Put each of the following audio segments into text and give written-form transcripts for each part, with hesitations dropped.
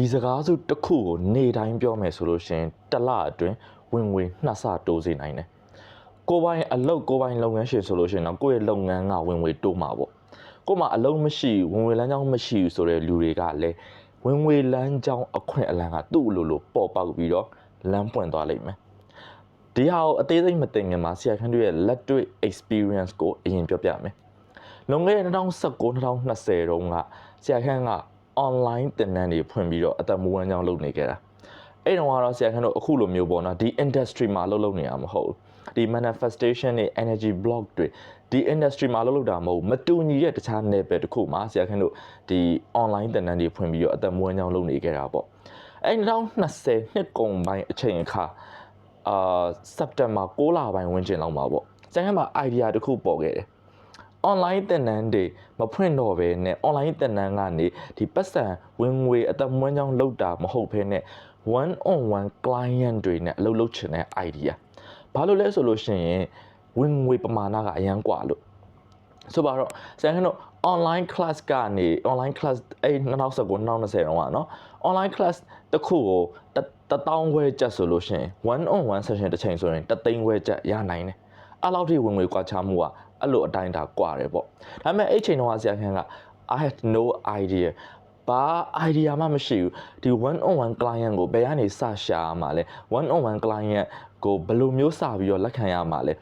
ဒီစကားစုတစ်ခုကိုနေတိုင်းပြောမယ်ဆိုလို့ရှိရင်တစ်လအတွင်းဝင်ငွေ2ဆတိုးစေနိုင်တယ်ကိုယ်ပိုင်အလုပ်ကိုယ်ပိုင်လုပ်ငန်းရှင်ဆိုလို့ရှိရင်တော့ကိုယ့်ရဲ့လုပ်ငန်းကဝင်ငွေတိုးမှာပေါ့ကိုယ်မှာအလုပ်မရှိဝင်ငွေလမ်းကြောင်းမရှိဘူးဆိုတဲ့လူတွေကလည်းဝင်ငွေလမ်းကြောင်းအခွင့်အလမ်းကသူ့လိုလိုပေါ်ပေါက်ပြီးတော့လမ်းပွင့်သွားလိမ့်မယ်ဒီဟာကိုအသေးစိတ်မသိငင်မှာဆရာခန့်တို့ရဲ့လက်တွေ့ experience ကိုအရင်ပြောပြမယ်လွန်ခဲ့တဲ့2019-2020တုန်းကဆရာခန့်က online သင်တန်းတွေဖွင့်ပြီးတော့အသက်မွေးဝမ်းကြောင်းလုပ်နေကြတာအဲ့တော့ကတော့ဆရာခန့်တို့အခုလိုမျိုးပေါ့နော်ဒီ industry မှာလုပ်နေတာမဟုတ်ဘူးဒီ manifestation တွေ energy block တွေဒီ industry မှာလုပ်တာမဟုတ်မတူညီတဲ့တခြား level တစ်ခုမှာဆရာခန့်တို့ဒီ online သင်တန်းတွေဖွင့်ပြီးတော့အသက်မွေးဝမ်းကြောင်းလုပ်နေကြတာပေါ့အဲ့2020နှစ်ကုန်ပိုင်းအချိန်အခါစက်တင်ဘာ6လပိုင်းဝန်းကျင်လောက်မှာပေါ့ဆရာခန့်မှာ idea တစ်ခုပေါ်ခဲ့တယ်online သင်တန်းတွေမဖွင့်တော့ဘဲနဲ့ online သင်တန်းကနေဒီပတ်စံဝင်ငွေအသက်မွေးကြောင်းလုပ်တာမဟုတ်ဘဲနဲ့ one on one client တွေနဲ့အလုပ်လုပ်ချင်တဲ့ idea ဘာလို့လဲဆိုလို့ရှိရင်ဝင်ငွေပမာဏကအရန်กว่าလို့ဆိုပါတော့ဆရာတို့ online class ကနေ online class အဲ့2019-2020တုန်းကနော် online class တစ်ခုကို1000 ခွဲကျပ်ဆိုလို့ရှိရင် one on one session တစ်ချိန်ဆိုရင်300,000 ခွဲကျပ်ရနိုင်တယ်အဲ့လောက်ထိဝင်ငွေကွာခြားမှုကအဲ့လိုအတိုင်းတာကွာတယ်ပေါ့ဒါပေမဲ့အဲ့ချိန်တုန်းကဆရာခန့်က I had no idea ဘာ idea မှမရှိဘူးဒီ one on one client ကိုဘယ်ကနေစရှာမှာလဲ one on one client ကိုဘယ်လိုမျိုးစပြီးတော့လက်ခံရမှာလဲ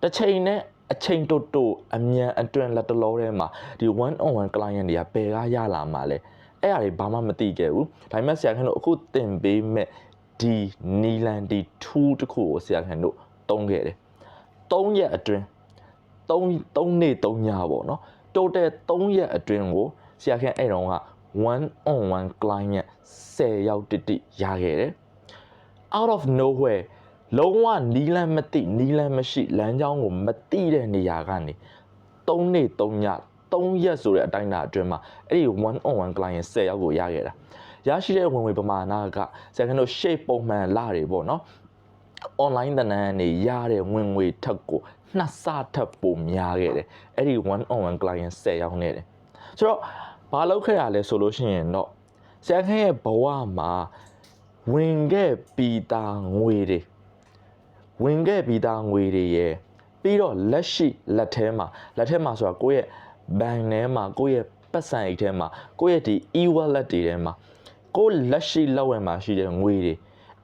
တစ်ချိန်နဲ့အချိန်တိုအမြန်အတွင်းလက်တလောထဲမှာဒီ one on one client တွေကဘယ်ကရလာမှာလဲအဲ့အရာတွေဘာမှမသိခဲ့ဘူးဒါပေမဲ့ဆရာခန့်တို့အခုသင်ပေးမဲ့ဒီနီလန်ဒီ tool တစ်ခုကိုဆရာခန့်တို့သုံးခဲ့တယ်3ရက်အတွင်း3နေ့3ညပေါ့နော် total 3ရက်အတွင်းကိုဆရာခန့်အဲ့တုန်းက one on one client 10ယောက်တိရခဲ့တယ် out of nowhere လုံးဝနီးလန်းမသိနီးလန်းမရှိလမ်းကြောင်းကိုမသိတဲ့နေရာကနေ3နေ့3ည3ရက်ဆိုတဲ့အတိုင်းအတာအတွင်းမှာအဲ့ဒီ one on one client 10ယောက်ကိုရခဲ့တာရရှိတဲ့ဝင်ငွေပမာဏကဆရာခန့်တို့ shape ပုံမှန်လာတွေပေါ့နော် online သင်တန်းနေရတဲ့ဝင်ငွေထက်ကို2ဆထပ်ပိုများခဲ့တယ်အဲ့ဒီ one on one client 10ယောက်နဲ့တယ်ဆိုတော့ဘာလုပ်ခဲ့ရလဲဆိုလို့ရှိရင်တော့ဆရာခန့်ရဲ့ဘဝမှာဝင်ခဲ့ပြီးသားငွေတွေရဲ့ပြီးတော့လက်ရှိလက်ထဲမှာဆိုတာကိုယ့်ရဲ့ဘဏ်ထဲမှာကိုယ့်ရဲ့ပတ်စံအိတ်ထဲမှာကိုယ့်ရဲ့ဒီ e-wallet တွေထဲမှာကိုယ့်လက်ရှိလက်ဝယ်မှာရှိတဲ့ငွေတွေ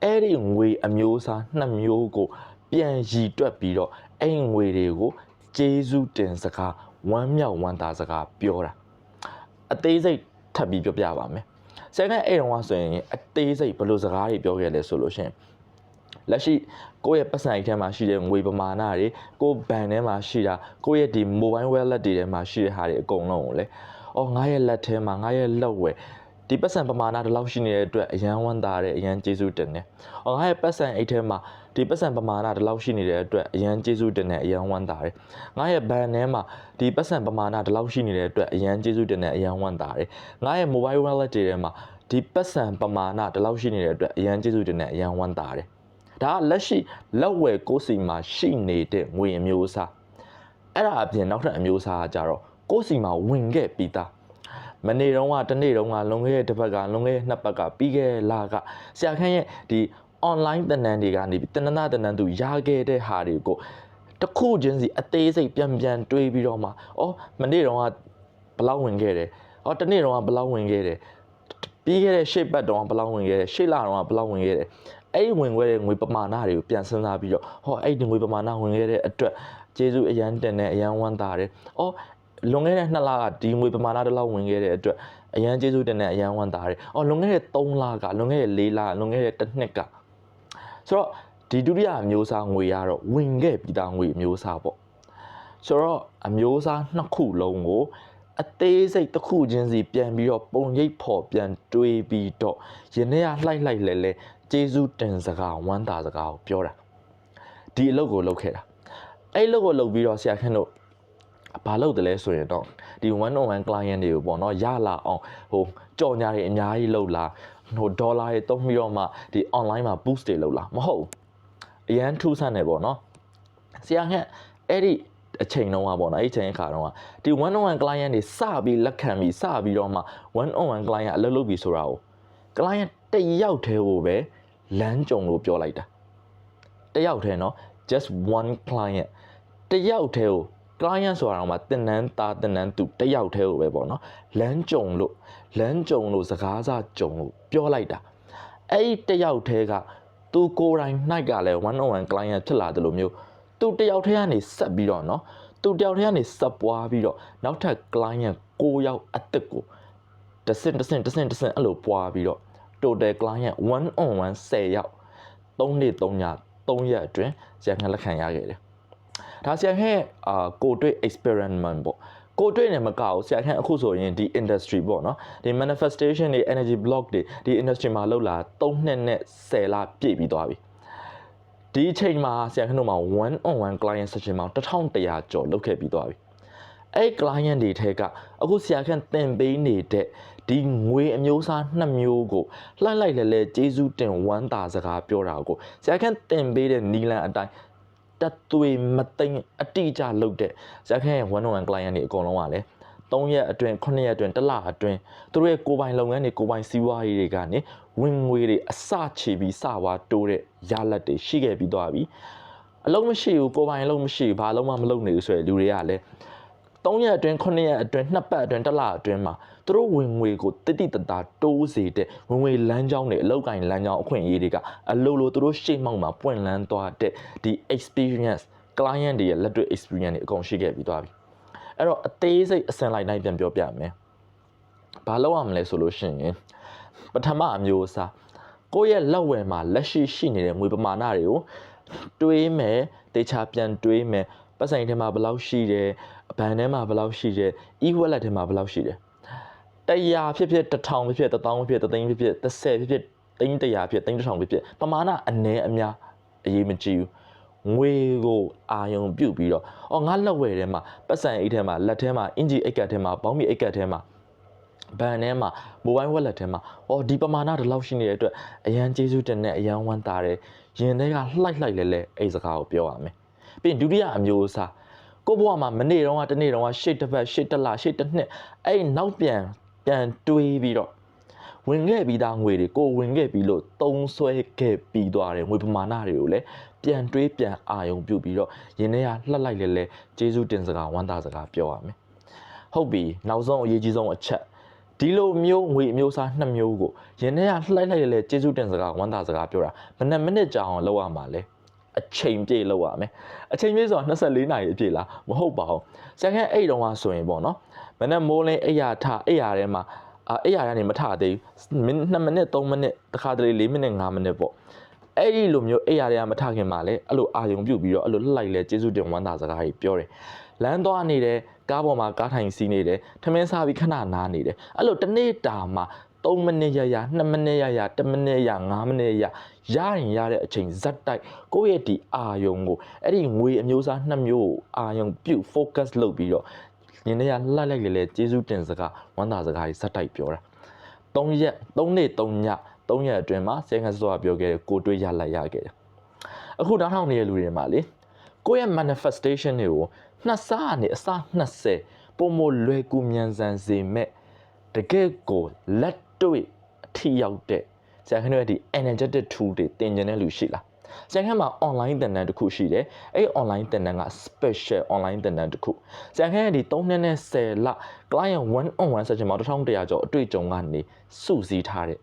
အဲ့ဒီငွေအမျိုးအစား2မျိုးကိုပြန်ရည်တွက်ပြီးတော့အဲ့ငွေတွေကိုကျေးဇူးတင်စကားဝမ်းမြောက်ဝမ်းသာစကားပြောတာအသေးစိတ်ထပ်ပြီးပြောပြပါမယ်ဆရာကအဲ့တုန်းကဆိုရင်အသေးစိတ်ဘယ်လိုစကားတွေပြောခဲ့လဲဆိုလို့ရှိရင်လက်ရှိကိုယ့်ရဲ့ပတ်စံအိတ်ထဲမှာရှိတဲ့ငွေပမာဏတွေကိုယ့်ဘဏ်ထဲမှာရှိတာကိုယ့်ရဲ့ဒီ mobile wallet တွေထဲမှာရှိတဲ့ဟာတွေအကုန်လုံးကိုလေငါရဲ့လက်ထဲမှာငါရဲ့လက်ဝယ်ဒီပတ်စံပမာဏဒီလောက်ရှိနေတဲ့အတွက်အရန်ဝမ်းသာတယ်အရန်ကျေးဇူးတင်တယ်ငါရဲ့ပတ်စံအိတ်ထဲမှာဒီပတ်စံပမာဏဒီလောက်ရှိနေတဲ့အတွက်အရန်ကျေးဇူးတင်တယ်အရန်ဝမ်းသာတယ်ငါရဲ့ဘဏ်ထဲမှာဒီပတ်စံပမာဏဒီလောက်ရှိနေတဲ့အတွက်အရန်ကျေးဇူးတင်တယ်အရန်ဝမ်းသာတယ်ငါရဲ့ mobile wallet တွေထဲမှာဒီပတ်စံပမာဏဒီလောက်ရှိနေတဲ့အတွက်အရန်ကျေးဇူးတင်တယ်အရန်ဝမ်းသာတယ်ဒါကလက်ရှိလက်ဝယ်ကိုယ်စီမှာရှိနေတဲ့ငွေအမျိုးအစားအဲ့ဒါအပြင်နောက်ထပ်အမျိုးအစားကကြတော့ကိုယ်စီမှာဝင်ခဲ့ပြီးသားမနေ့တုန်းကတနေ့တုန်းကလွန်ခဲ့တဲ့တစ်ပတ်ကလွန်ခဲ့တဲ့နှစ်ပတ်ကပြီးခဲ့တဲ့လကဆရာခန့်ရဲ့ဒီ online သင်တန်းတွေကနေသင်တန်းသူရခဲ့တဲ့ဟာတွေကိုတစ်ခုချင်းစီအသေးစိတ်ပြန်တွေးပြီးတော့မှမနေ့တုန်းကဘယ်လောက်ဝင်ခဲ့တယ်တနေ့တုန်းကဘယ်လောက်ဝင်ခဲ့တယ်ပြီးခဲ့တဲ့ရှေ့ပတ်တုန်းကဘယ်လောက်ဝင်ခဲ့တယ်ရှေ့လတုန်းကဘယ်လောက်ဝင်ခဲ့တယ်အဲ့ဒီဝင်ခဲ့တဲ့ငွေပမာဏတွေကိုပြန်စဉ်းစားပြီးတော့အဲ့ဒီငွေပမာဏဝင်ခဲ့တဲ့အတွက်ကျေးဇူးအရန်တင်တယ်အရန်ဝမ်းသာတယ်လွန်ခဲ့တဲ့2လကဒီငွေပမာဏတစ်လောက်ဝင်ခဲ့တဲ့အတွက်အရန်ကျေးဇူးတင်တယ်အရန်ဝမ်းသာတယ်လွန်ခဲ့တဲ့3လကလွန်ခဲ့တဲ့4လလွန်ခဲ့တဲ့1နှစ်ကဆိုတော့ဒီဒုတိယအမျိုးအစားငွေကတော့ဝင်ခဲ့ပြီးသားငွေအမျိုးအစားပေါ့ဆိုတော့အမျိုးအစားနှစ်ခုလုံးကိုအသေးစိတ်တစ်ခုချင်းစီပြန်ပြီးတော့ပုံရိပ်ဖော်ပြန်တွေးပြီးတော့ယနေ့ကလှိုက်လဲကျေးဇူးတင်စကားဝမ်းသာစကားကိုပြောတာဒီအလုပ်ကိုလုပ်ခဲ့တာအဲ့အလုပ်ကိုလုပ်ပြီးတော့ဆရာခန့်တို့ဘာလုပ်တယ်လဲဆိုရင်တော့ဒီ one on one client တွေကိုပေါ့နော်ရလာအောင်ကြော်ညာတွေအများကြီးလုပ်လာဒေါ်လာတွေသုံးပြီးတော့မှဒီ online မှာ boost တွေလုပ်လာမဟုတ်အရန်ထူးဆန်းတယ်ပေါ့နော်ဆရာခန့်အဲ့ဒီအချိန်တုန်းကပေါ့နော်အဲ့ချိန်အခါတုန်းကဒီ one on one client တွေစပြီးလက်ခံပြီးစပြီးတော့မှ one on one client အလုပ်လုပ်ပြီးဆိုတာကို client တယောက်တည်းကိုပဲလမ်းကြုံလို့ပြောလိုက်တာတယောက်တည်းနော် just one client တယောက်တည်းကို client ဆိုတာတော့မှတင်နန်းသားတင်နန်းသူတယောက်တည်းကိုပဲပေါ့နော်လမ်းကြုံလို့စကားစားကြုံလို့ပြောလိုက်တာအဲ့ဒီတယောက်တည်းကသူကိုယ်တိုင်၌ကလည်း1 on 1 client ဖြစ်လာတယ်လို့မျိုးသူတယောက်တည်းကနေဆက်ပြီးတော့နော်သူတယောက်တည်းကနေဆက်ပွားပြီးတော့နောက်ထပ် client 9 ယောက်အသက်ကိုတဆင့်အဲ့လိုပွားပြီးတော့ total client 1 on 1 10 ယောက်3 နေ့ 3 ည 3 ရက်အတွင်းဆရာခန့်လက်ခံရခဲ့တယ်ဒါဆရာခန့်ကိုတွေ့ experiment ပေါ့ကိုတွေ့နေမကောက်ဆရာခန့်အခုဆိုရင်ဒီ industry ပေါ့နော်ဒီ manifestation တွေ energy block တွေဒီ industry မှာလောက်လာ3 နှစ်နဲ့10လပြည့်ပြီးသွားပြီဒီအချိန်မှာဆရာခန့်တို့မှာ1 on 1 client session မှာ1100ကျော်လုပ်ခဲ့ပြီးသွားပြီအဲ့ client တွေထဲကအခုဆရာခန့်သင်ပေးနေတဲ့ဒီငွေအမျိုးအစား2မျိုးကိုလှိုက်လိုက်လဲကျေးဇူးတင်ဝမ်းသာစကားပြောတာကိုဆရာခန့်သင်ပေးတဲ့နီလန်အတိုင်းတသွေမသိမ်းအတိအကျလုပ်တဲ့ဆရာခန့်ရဲ့1 on 1 client တွေအကုန်လုံးကလည်း3 ရက်အတွင်း9 ရက်အတွင်း1လအတွင်းသူတို့ရဲ့ကိုယ်ပိုင်လုပ်ငန်းတွေကိုယ်ပိုင်စီးပွားရေးတွေကနေဝင်ငွေတွေအစချီပြီးစဝါတိုးတဲ့ရလဒ်တွေရှိခဲ့ပြီးသွားပြီအလုံးမရှိဘူးကိုယ်ပိုင်အလုံးမရှိဘူးဘာလုံးမှမလုပ်နိုင်ဘူးဆိုရယ်လူတွေကလည်း3 ရက်အတွင်း9 ရက်အတွင်း2 ပတ်အတွင်း1လအတွင်းမှာသူတို့ဝင်ငွေကိုတိတိတသားတိုးစေတဲ့ဝင်ငွေလမ်းကြောင်းတွေအလောက်ကိုင်းလမ်းကြောင်းအခွင့်အရေးတွေကအလိုလိုသူတို့ရှေ့မှောက်မှာပွင့်လန်းသွားတဲ့ဒီ experience client တွေရဲ့လက်တွေ့ experience တွေအကုန်ရှိခဲ့ပြီးသွားပြီအဲ့တော့အသေးစိတ်အစင်လိုက်တိုင်းပြန်ပြောပြမယ်ဘာလုပ်ရမလဲဆိုလို့ရှိရင်ပထမအမျိုးအစားကိုယ့်ရဲ့လက်ဝယ်မှာလက်ရှိနေတဲ့ငွေပမာဏတွေကိုတွေးမယ်တေချာပြန်တွေးမယ်ပတ်စံထဲမှာဘယ်လောက်ရှိတယ်ဘဏ်ထဲမှာဘယ်လောက်ရှိတယ် e-wallet ထဲမှာဘယ်လောက်ရှိတယ်100ဖြစ်1000ဖြစ်1000ဖြစ်သိန်းဖြစ်30ဖြစ်သိန်း100ဖြစ်သိန်း1000ဖြစ်ပမာဏအနည်းအများအရေးမကြီးဘူးငွေကိုအာယုံပြုတ်ပြီးတော့ငါလက်ဝယ်ထဲမှာပတ်စံအိတ်ထဲမှာလက်ထဲမှာအင်ဂျီအိတ်ကတ်ထဲမှာဘောင်းမီအိတ်ကတ်ထဲမှာဘဏ်ထဲမှာ mobile wallet ထဲမှာဒီပမာဏဒီလောက်ရှိနေတဲ့အတွက်အရန်ကျေးဇူးတင်တဲ့အရန်ဝမ်းသာတယ်ရင်ထဲကလှိုက်လဲအဲ့စကားကိုပြောရမယ်ပြီးရင်ဒုတိယအမျိုးအစားကိုဘွားမှာမနေ့တုန်းကတနေ့တုန်းကရှေ့တစ်ပတ်ရှေ့တစ်လရှေ့တစ်နှစ်အဲ့နောက်ပြန်တွေးပြီးတော့ဝင်ခဲ့ပြီးသားငွေတွေကိုဝင်ခဲ့ပြီးလို့သုံးဆွဲခဲ့ပြီးသွားတယ်ငွေပမာဏတွေကိုလည်းပြန်တွေးပြန်အာယုံပြုတ်ပြီးတော့ရင်ထဲကလှက်လိုက်လဲကျေးဇူးတင်စကားဝမ်းသာစကားပြောရမယ်ဟုတ်ပြီနောက်ဆုံးအရေးကြီးဆုံးအချက်ဒီလိုမျိုးငွေအမျိုးအစား2မျိုးကိုရင်ထဲကလှိုက်လိုက်လဲကျေးဇူးတင်စကားဝမ်းသာစကားပြောတာမိနစ်ကြာအောင်လုပ်ရမှာလဲအချိန်ပြည့်လောက်ရမယ်အချိန်ပြည့်ဆိုတာ24နာရီအပြည့်လားမဟုတ်ပါဘူးဆရာခန့်အဲ့တုန်းကဆိုရင်ပေါ့နော်မနေ့မိုးလင်းအိယာထအိယာထဲမှာအိယာကနေမထသေးဘူး2မိနစ်3မိနစ်တခါတလေ4မိနစ်5မိနစ်ပေါ့အဲ့ဒီလိုမျိုးအိယာတွေကမထခင်မှာလေအဲ့လိုအာယုံပြုတ်ပြီးတော့အဲ့လိုလှလိုက်လဲကျေးဇူးတင်ဝမ်းသာစကားကြီးပြောတယ်လမ်းသွားနေတယ်ကားပေါ်မှာကားထိုင်စီးနေတယ်ထမင်းစားပြီးခဏနားနေတယ်အဲ့လိုတစ်နေ့တာမှာ3မိနစ်ရ2မိနစ်ရ1မိနစ်ရ5မိနစ်ရရင်ရတဲ့အချိန်ဇက်တိုက်ကိုယ့်ရဲ့ဒီအာယုံကိုအဲ့ဒီငွေအမျိုးအစား2မျိုးကိုအာယုံပြုတ် focus လုပ်ပြီးတော့ညနေရလှလိုက်လေကျေးဇူးတင်စကားဝမ်းသာစကားကြီးဇက်တိုက်ပြောတာ3ရက်3နေ့3ည3ရက်အတွင်းမှာဆရာကဆိုတာပြောခဲ့တယ်ကိုတွေးရလိုက်ရခဲ့တယ်အခုတောင်းထောင်နေတဲ့လူတွေမှာလေကိုယ့်ရဲ့ manifestation တွေကိုနှစ်ဆနဲ့အစ20ပုံမလွယ်ကူမြန်ဆန်စေမဲ့တကယ်ကိုလက်တွေ့အထီရောက်တဲ့ဆရာခန့်တို့ရဲ့ဒီ energetic tool တွေသင်ကျင်တဲ့လူရှိလားဆရာခန့်မှာ online သင်တန်းတစ်ခုရှိတယ်အဲ့ online သင်တန်းက special online သင်တန်းတစ်ခုဆရာခန့်ရဲ့ဒီ3နှစ်နဲ့10လ client 1 on 1 session မှာ1100ကျော်အတွေ့အကြုံကနေစုစည်းထားတဲ့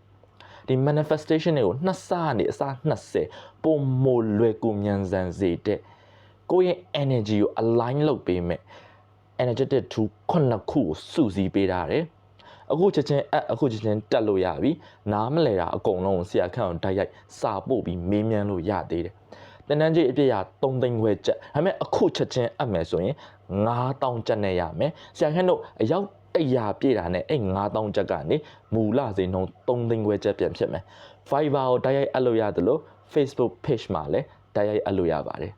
ဒီ manifestation တွေကိုနှစ်ဆနဲ့အစ20ပုံမလွယ်ကူမြန်ဆန်စေတဲ့ကိုယ့်ရဲ့ energy ကို align လုပ်ပေးမယ် energetic tool ခုကိုစုစည်းပေးထားတယ်အခုချက်ချင်းအခုချက်ချင်းတက်လို့ရပြီနားမလဲတာအကုန်လုံးကိုဆရာခန့်အောင်တိုက်ရိုက်စာပို့ပြီးမေးမြန်းလို့ရသေးတယ်တန်တန်းကြီးအပြည့်ရ3သိန်းခွဲကျပ်ဒါပေမဲ့အခုချက်ချင်းအပ်မယ်ဆိုရင်9000ကျပ်နဲ့ရမယ်ဆရာခန့်တို့အရောက်100ပြည့်တာနဲ့အဲ့9000ကျပ်ကနေမူလဈေးနှုန်း3သိန်းခွဲကျပ်ပြန်ဖြစ်မယ် Fiverr ကိုတိုက်ရိုက်အပ်လို့ရတယ်လို့ Facebook page မှာလည်းတိုက်ရိုက်အပ်လို့ရပါတယ်